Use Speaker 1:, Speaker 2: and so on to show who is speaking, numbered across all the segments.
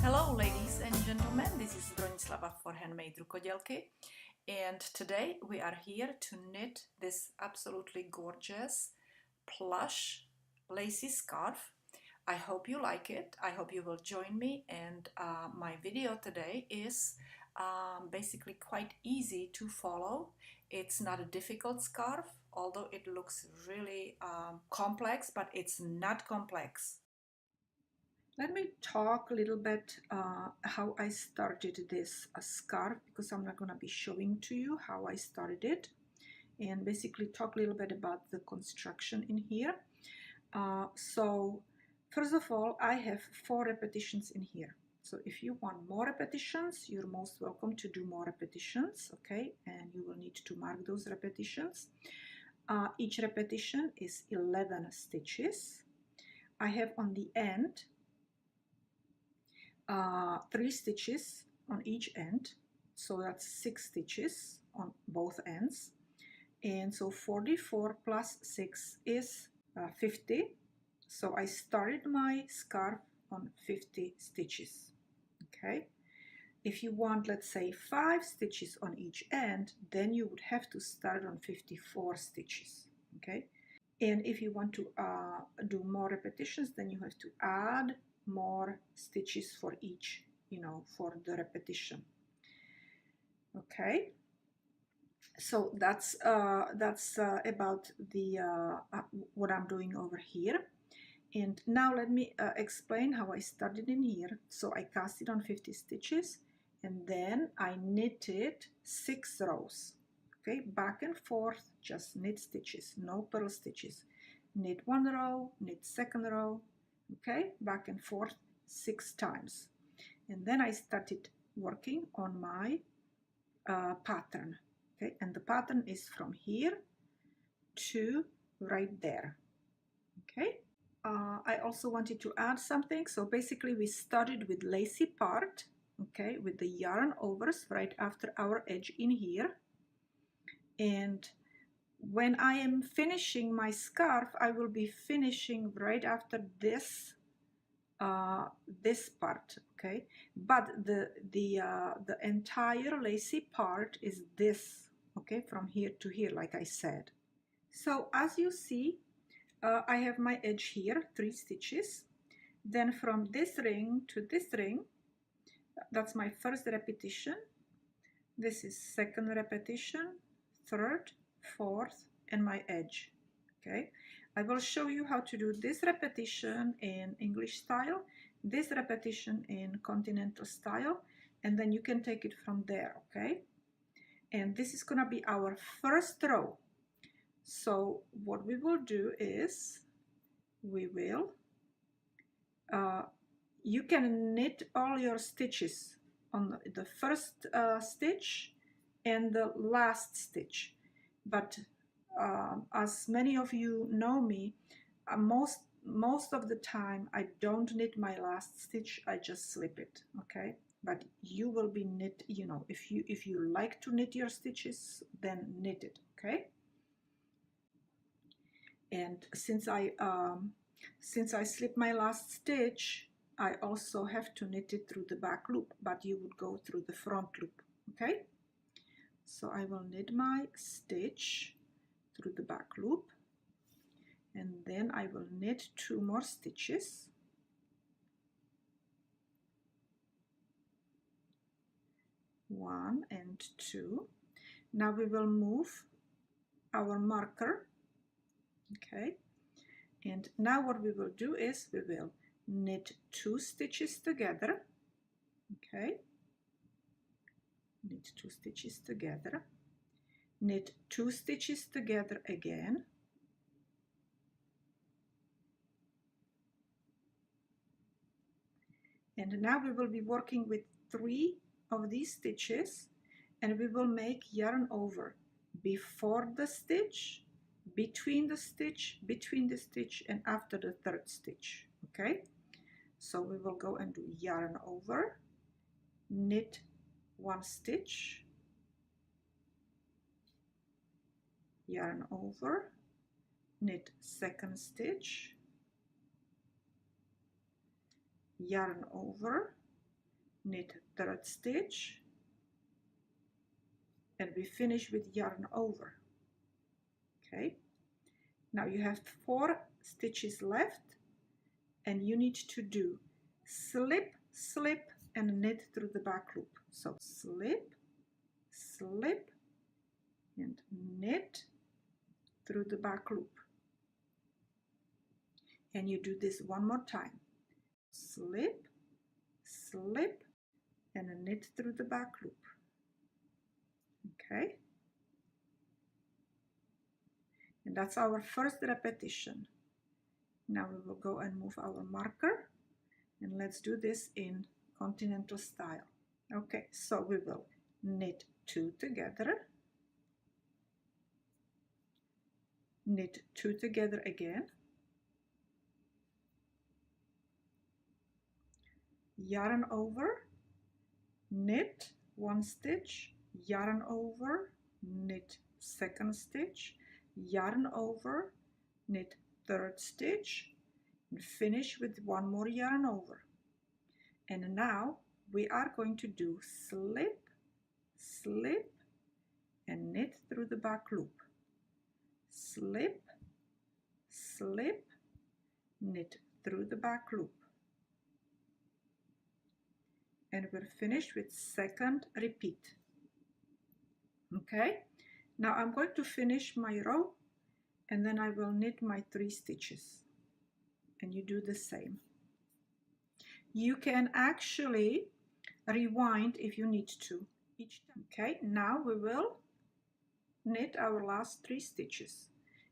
Speaker 1: Hello ladies and gentlemen, this is Bronislava for HandMadeRukodelky, and today we are here to knit this absolutely gorgeous plush lacy scarf. I hope you like it. I hope you will join me, and my video today is basically quite easy to follow. It's not a difficult scarf, although it looks really complex, but it's not complex. Let me talk a little bit how I started this scarf, because I'm not going to be showing to you how I started it, and basically talk a little bit about the construction in here. So first of all, I have 4 repetitions in here. So if you want more repetitions, you're most welcome to do more repetitions, okay? And you will need to mark those repetitions. Each repetition is 11 stitches. I have on the end 3 stitches on each end, so that's 6 stitches on both ends, and so 44 plus 6 is 50. So I started my scarf on 50 stitches. Okay, if you want, let's say, 5 stitches on each end, then you would have to start on 54 stitches. Okay, and if you want to do more repetitions, then you have to add more stitches for each, for the repetition. Okay, so that's about the what I'm doing over here. And now let me explain how I started in here. So I cast it on 50 stitches, and then I knitted 6 rows. Okay, back and forth, just knit stitches, no purl stitches. Knit 1 row, knit 2nd row, okay, back and forth 6 times. And then I started working on my pattern. Okay, and the pattern is from here to right there. Okay, I also wanted to add something. So basically we started with lacy part, okay, with the yarn overs right after our edge in here. And when I am finishing my scarf, I will be finishing right after this this part, okay, but the entire lacy part is this, okay, from here to here, like I said. So as you see, I have my edge here, 3 stitches. Then from this ring to this ring, that's my first repetition. This is 2nd repetition, 3rd, 4th, and my edge. Okay, I will show you how to do this repetition in English style, this repetition in continental style, and then you can take it from there. Okay, and this is gonna be our first row. So what we will do is we will you can knit all your stitches on the first stitch and the last stitch, but as many of you know me, most of the time I don't knit my last stitch, I just slip it. Okay, but you will be knit, if you like to knit your stitches, then knit it. Okay, and since I slip my last stitch, I also have to knit it through the back loop, but you would go through the front loop. Okay, so I will knit my stitch through the back loop, and then I will knit 2 more stitches. One and 2. Now we will move our marker. Okay, and now what we will do is we will knit 2 stitches together. Okay, knit 2 stitches together, knit 2 stitches together again, and now we will be working with 3 of these stitches, and we will make yarn over before the stitch, between the stitch, between the stitch, and after the 3rd stitch. Okay, so we will go and do yarn over, knit 1 stitch, yarn over, knit 2nd stitch, yarn over, knit third stitch, and we finish with yarn over. Okay, now you have 4 stitches left, and you need to do slip, slip, and knit through the back loop. So slip, slip, and knit through the back loop. And you do this one more time. Slip, slip, and knit through the back loop. Okay? And that's our first repetition. Now we will go and move our marker, and let's do this in continental style. Okay, so we will knit 2 together, knit 2 together again, yarn over, knit 1 stitch, yarn over, knit 2nd stitch, yarn over, knit 3rd stitch, and finish with 1 more yarn over. And now we are going to do slip, slip, and knit through the back loop. Slip, slip, knit through the back loop. And we're finished with 2nd repeat. Okay, now I'm going to finish my row, and then I will knit my 3 stitches, and you do the same. You can actually rewind if you need to each time. Okay, now we will knit our last 3 stitches.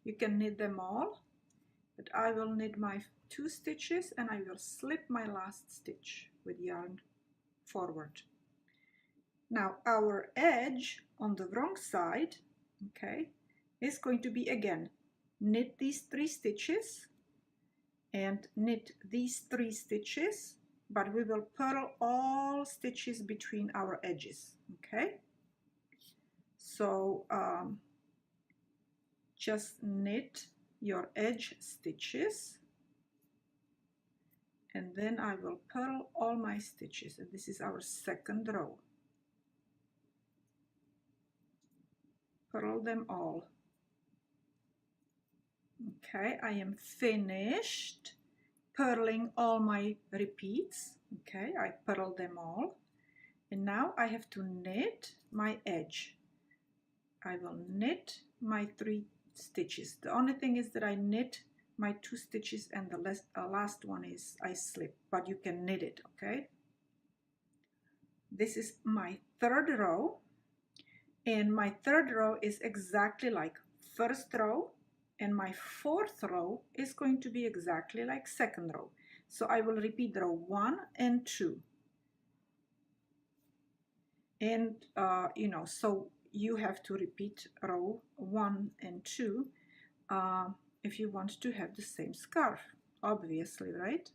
Speaker 1: You can knit them all, but I will knit my 2 stitches, and I will slip my last stitch with yarn forward. Now our edge on the wrong side, okay, is going to be again knit these 3 stitches and knit these 3 stitches, but we will purl all stitches between our edges. Okay, so just knit your edge stitches, and then I will purl all my stitches, and this is our 2nd row. Purl them all. Okay, I am finished purling all my repeats. Okay, I purled them all, and now I have to knit my edge. I will knit my 3 stitches. The only thing is that I knit my 2 stitches, and the last one is I slip, but you can knit it. Okay, this is my 3rd row, and my 3rd row is exactly like 1st row, and my 4th row is going to be exactly like 2nd row. So I will repeat row 1 and 2, and you know, so you have to repeat row 1 and 2 if you want to have the same scarf, obviously, right?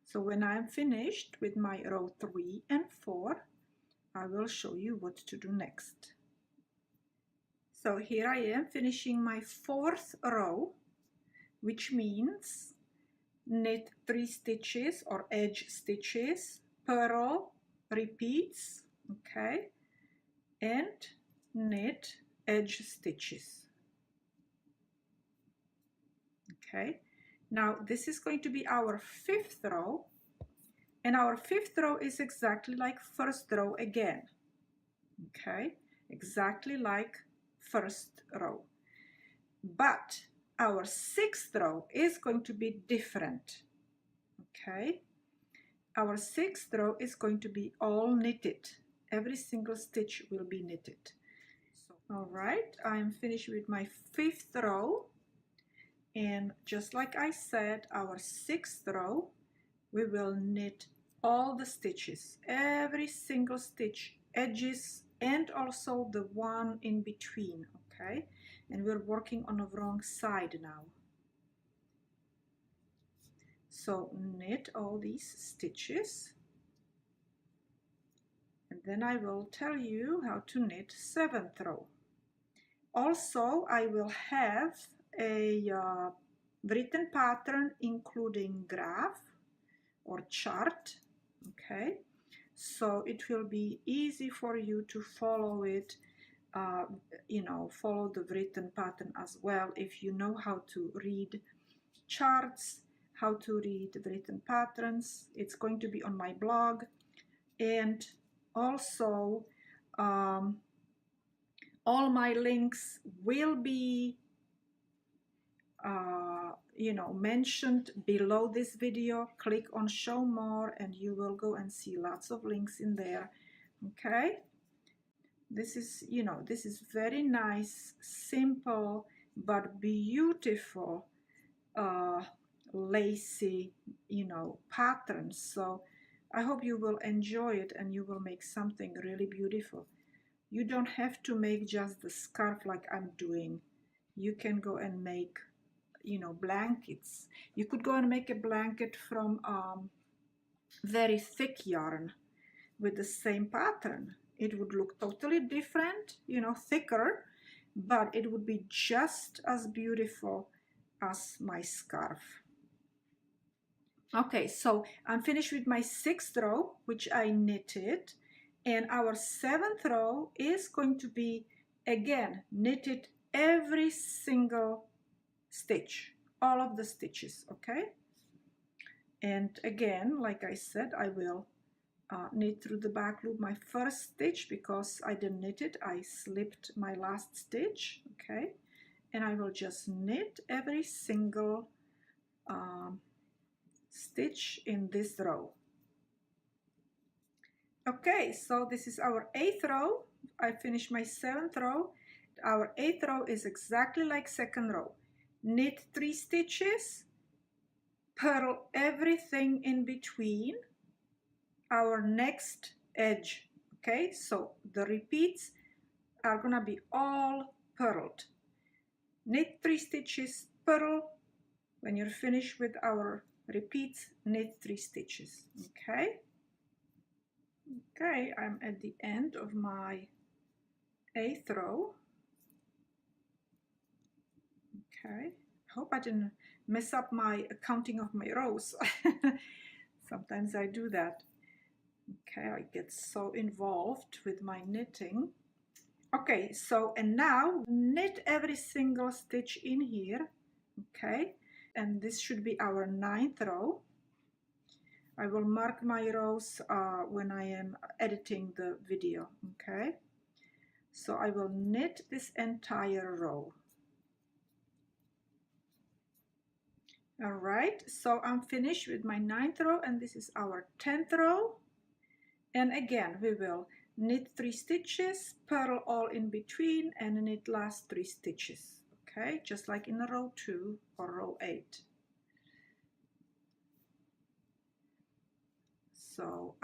Speaker 1: So when I'm finished with my row 3 and 4, I will show you what to do next. So here I am finishing my 4th row, which means knit 3 stitches or edge stitches, purl, repeats, okay, and knit edge stitches. Okay, now this is going to be our 5th row, and our 5th row is exactly like 1st row again. Okay, exactly like 1st row, but our 6th row is going to be different. Okay, our 6th row is going to be all knitted. Every single stitch will be knitted. So, all right, I'm finished with my 5th row, and just like I said, our 6th row, we will knit all the stitches, every single stitch, edges, and also the one in between. Okay, and we're working on the wrong side now. So knit all these stitches, and then I will tell you how to knit 7th row. Also, I will have a written pattern including graph or chart, okay? So it will be easy for you to follow it, you know, follow the written pattern as well if you know how to read charts, how to read written patterns. It's going to be on my blog, and also all my links will be you know, mentioned below this video. Click on show more and you will go and see lots of links in there, okay? This is, you know, this is very nice, simple but beautiful lacy, you know, patterns. So I hope you will enjoy it and you will make something really beautiful. You don't have to make just the scarf like I'm doing. You can go and make, you know, blankets. You could go and make a blanket from very thick yarn with the same pattern. It would look totally different, you know, thicker, but it would be just as beautiful as my scarf. Okay, so I'm finished with my 6th row, which I knitted, and our 7th row is going to be again knitted every single stitch, all of the stitches, okay? And again, like I said, I will knit through the back loop my first stitch because I didn't knit it. I slipped my last stitch, okay? And I will just knit every single stitch in this row. Okay, so this is our 8th row. I finished my 7th row. Our 8th row is exactly like 2nd row. Knit 3 stitches, purl everything in between our next edge, okay? So the repeats are gonna be all purled. Knit 3 stitches, purl. When you're finished with our repeats, knit 3 stitches, okay? Okay, I'm at the end of my 8th row. Okay, hope I didn't mess up my counting of my rows. Sometimes I do that. Okay, I get so involved with my knitting. Okay, so and now knit every single stitch in here, okay? And this should be our 9th row. I will mark my rows when I am editing the video, okay? So I will knit this entire row. All right, so I'm finished with my 9th row and this is our 10th row. And again, we will knit 3 stitches, purl all in between and knit last 3 stitches, okay? Just like in row 2 or row 8. So,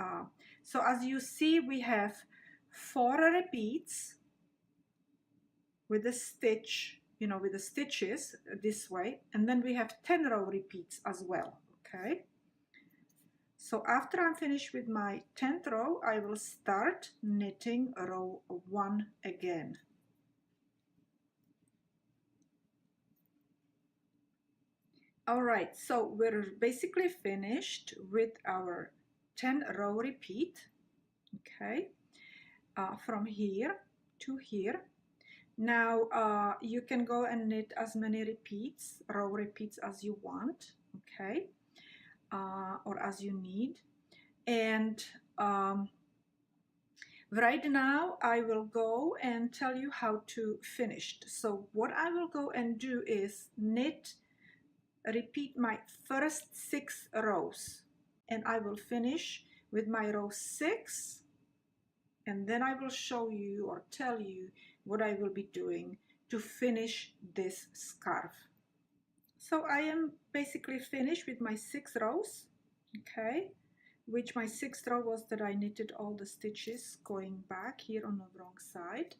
Speaker 1: so as you see, we have 4 repeats with the stitch, you know, with the stitches this way, and then we have 10 row repeats as well, okay? So after I'm finished with my 10th row, I will start knitting row 1 again. All right, so we're basically finished with our 10 row repeat, okay, from here to here. Now you can go and knit as many repeats, row repeats as you want, okay, or as you need. And right now I will go and tell you how to finish. So what I will go and do is repeat my first 6 rows, and I will finish with my row 6, and then I will show you or tell you what I will be doing to finish this scarf. So I am basically finished with my 6 rows, okay, which my 6th row was that I knitted all the stitches going back here on the wrong side.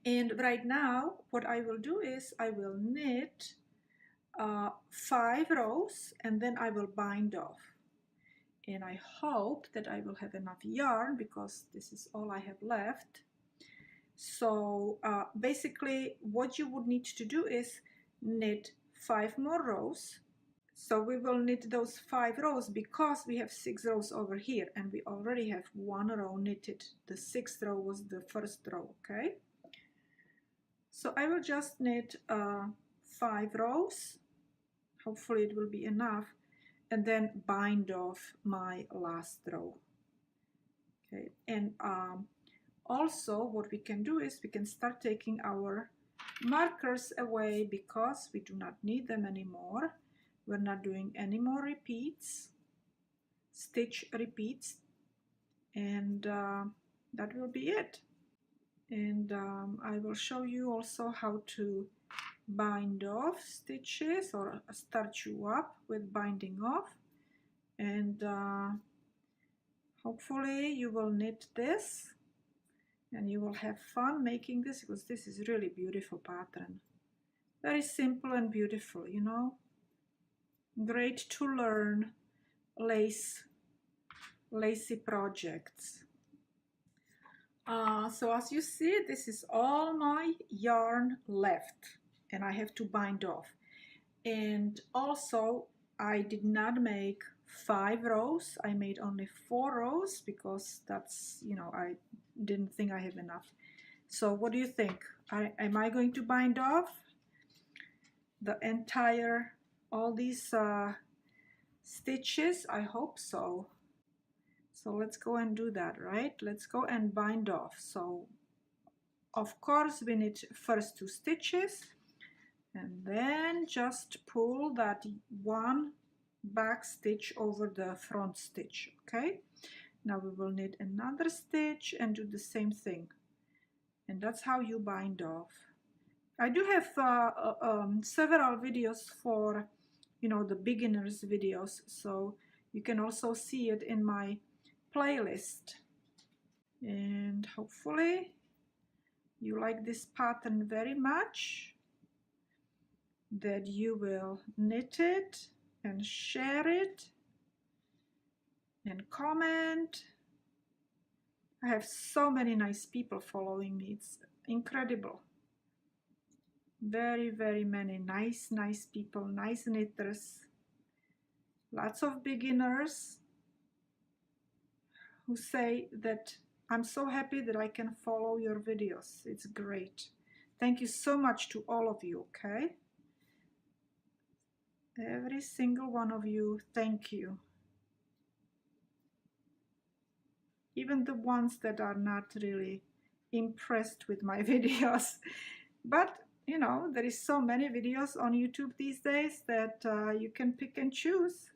Speaker 1: And right now what I will do is I will knit 5 rows and then I will bind off. And I hope that I will have enough yarn because this is all I have left. So basically what you would need to do is knit 5 more rows, So we will knit those 5 rows because we have 6 rows over here and we already have 1 row knitted. The 6th row was the first row, okay? So I will just knit 5 rows. Hopefully it will be enough, and then bind off my last row. Okay, and also what we can do is we can start taking our markers away because we do not need them anymore. We're not doing any more repeats, stitch repeats, and that will be it. And I will show you also how to bind off stitches or start you up with binding off, and hopefully you will knit this and you will have fun making this, because this is really beautiful pattern, very simple and beautiful, you know, great to learn lacy projects. So as you see, this is all my yarn left and I have to bind off. And also I did not make 5 rows, I made only 4 rows because that's, you know, I didn't think I have enough. So what do you think? Am I going to bind off the entire, all these stitches? I hope so. So let's go and do that, right? Let's go and bind off. So of course we need first 2 stitches and then just pull that 1 back stitch over the front stitch. Okay, now we will knit another stitch and do the same thing, and that's how you bind off. I do have several videos for, you know, the beginners videos, so you can also see it in my playlist. And hopefully you like this pattern very much, that you will knit it and share it and comment. I have so many nice people following me, it's incredible. Very, very many nice people, nice knitters, lots of beginners who say that I'm so happy that I can follow your videos. It's great. Thank you so much to all of you, okay? Every single one of you, thank you. Even the ones that are not really impressed with my videos. But, you know, there is so many videos on YouTube these days that you can pick and choose.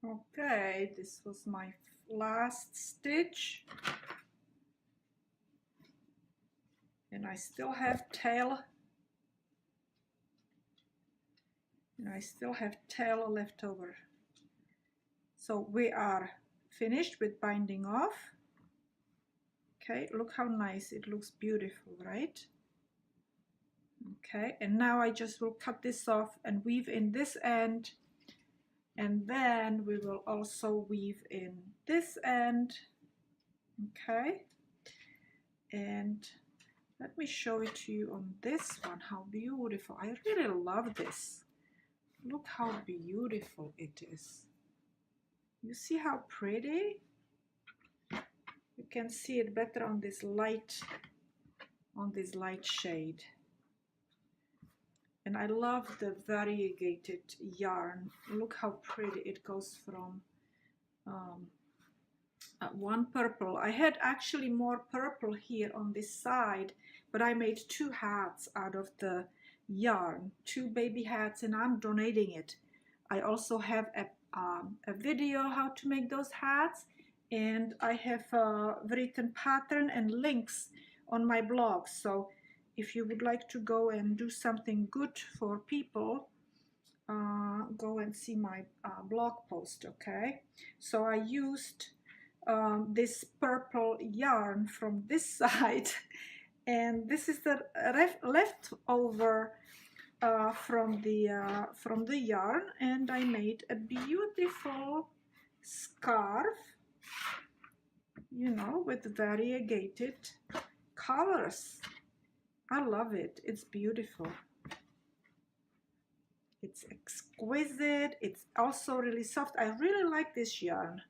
Speaker 1: Okay, this was my last stitch. And I still have tail. And I still have tail left over. So we are finished with binding off. Okay, look how nice it looks, beautiful, right? Okay, and now I just will cut this off and weave in this end, and then we will also weave in this end. Okay, and let me show it to you on this one, how beautiful. I really love this. Look how beautiful it is. You see how pretty? You can see it better on this light shade. And I love the variegated yarn. Look how pretty it goes from one purple. I had actually more purple here on this side, but I made 2 hats out of the yarn, 2 baby hats, and I'm donating it. I also have a video how to make those hats, and I have a written pattern and links on my blog. So if you would like to go and do something good for people, go and see my blog post. Okay, so I used this purple yarn from this side, and this is the leftover from the yarn, and I made a beautiful scarf, you know, with variegated colors. I love it. It's beautiful. It's exquisite. It's also really soft. I really like this yarn.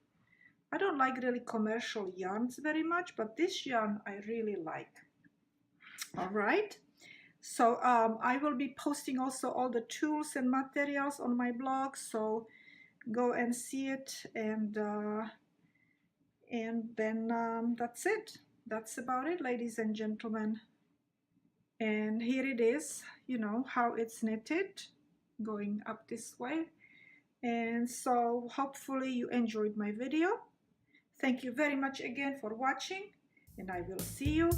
Speaker 1: I don't like really commercial yarns very much, but this yarn I really like. All right. So I will be posting also all the tools and materials on my blog. So go and see it, and then that's it. That's about it, ladies and gentlemen. And here it is, you know, how it's knitted, going up this way. And so hopefully you enjoyed my video. Thank you very much again for watching, and I will see you